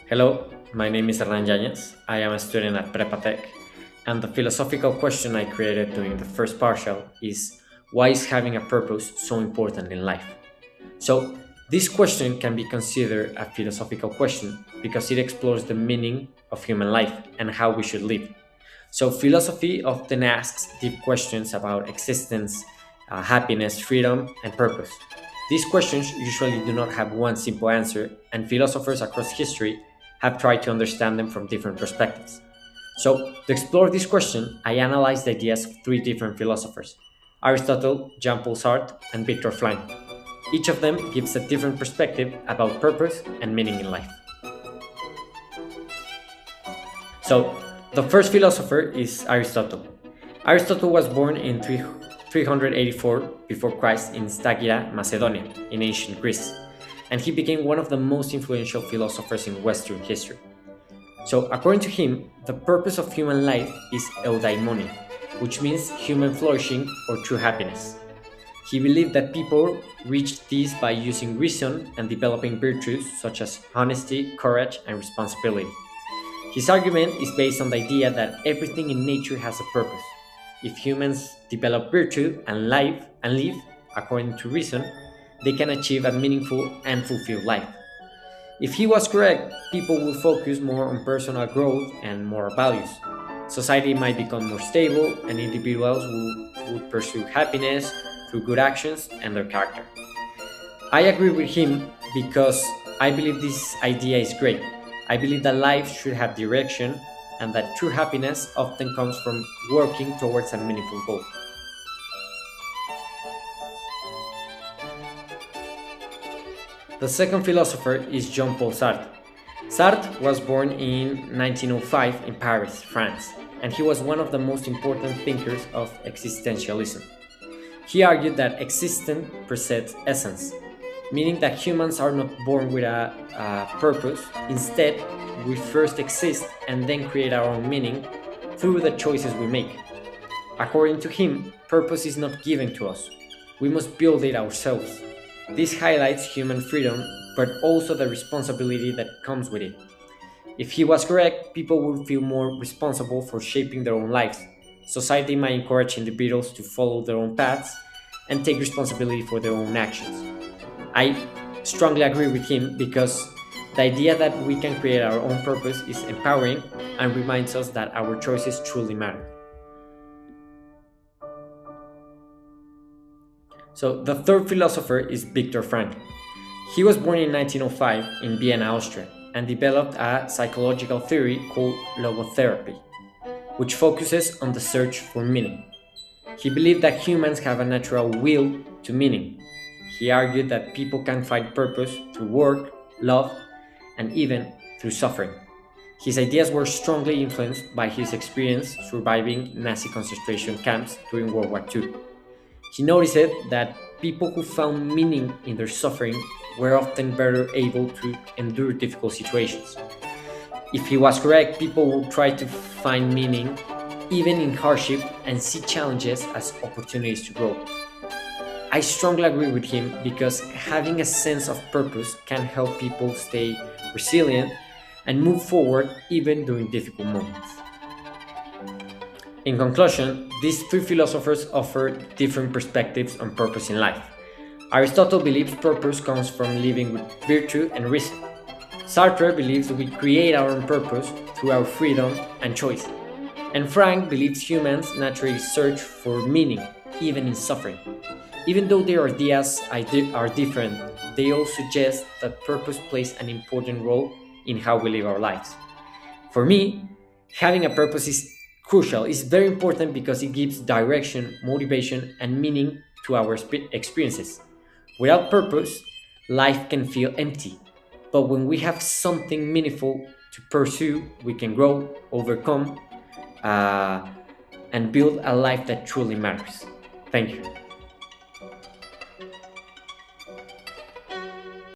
Hello, my name is Hernán Yáñez. I am a student at Prepatech, and the philosophical question I created during the first partial is, why is having a purpose so important in life? So, this question can be considered a philosophical question because it explores the meaning of human life and how we should live. So, philosophy often asks deep questions about existence, happiness, freedom, and purpose. These questions usually do not have one simple answer, and philosophers across history have tried to understand them from different perspectives. So, to explore this question, I analyzed the ideas of three different philosophers: Aristotle, Jean-Paul Sartre, and Viktor Frankl. Each of them gives a different perspective about purpose and meaning in life. So, the first philosopher is Aristotle. Aristotle was born in 384 before Christ in Stagira, Macedonia, in ancient Greece, and he became one of the most influential philosophers in Western history. So, according to him, the purpose of human life is eudaimonia, which means human flourishing or true happiness. He believed that people reached this by using reason and developing virtues such as honesty, courage, and responsibility. His argument is based on the idea that everything in nature has a purpose. If humans develop virtue and live according to reason, they can achieve a meaningful and fulfilled life. If he was correct, people would focus more on personal growth and moral values. Society might become more stable, and individuals would pursue happiness through good actions and their character. I agree with him because I believe this idea is great. I believe that life should have direction and that true happiness often comes from working towards a meaningful goal. The second philosopher is Jean-Paul Sartre. Sartre was born in 1905 in Paris, France, and he was one of the most important thinkers of existentialism. He argued that existence precedes essence, meaning that humans are not born with a purpose. Instead, we first exist and then create our own meaning through the choices we make. According to him, purpose is not given to us. We must build it ourselves. This highlights human freedom, but also the responsibility that comes with it. If he was correct, people would feel more responsible for shaping their own lives. Society might encourage individuals to follow their own paths and take responsibility for their own actions. I strongly agree with him because the idea that we can create our own purpose is empowering and reminds us that our choices truly matter. So, the third philosopher is Viktor Frankl. He was born in 1905 in Vienna, Austria, and developed a psychological theory called logotherapy, which focuses on the search for meaning. He believed that humans have a natural will to meaning. He argued that people can find purpose through work, love, and even through suffering. His ideas were strongly influenced by his experience surviving Nazi concentration camps during World War II. He noticed that people who found meaning in their suffering were often better able to endure difficult situations. If he was correct, people would try to find meaning even in hardship and see challenges as opportunities to grow. I strongly agree with him because having a sense of purpose can help people stay resilient and move forward even during difficult moments. In conclusion, these three philosophers offer different perspectives on purpose in life. Aristotle believes purpose comes from living with virtue and reason. Sartre believes we create our own purpose through our freedom and choice. And Frank believes humans naturally search for meaning, even in suffering. Even though their ideas are different, they all suggest that purpose plays an important role in how we live our lives. For me, having a purpose is crucial. It's very important because it gives direction, motivation, and meaning to our experiences. Without purpose, life can feel empty. But when we have something meaningful to pursue, we can grow, overcome, and build a life that truly matters. Thank you.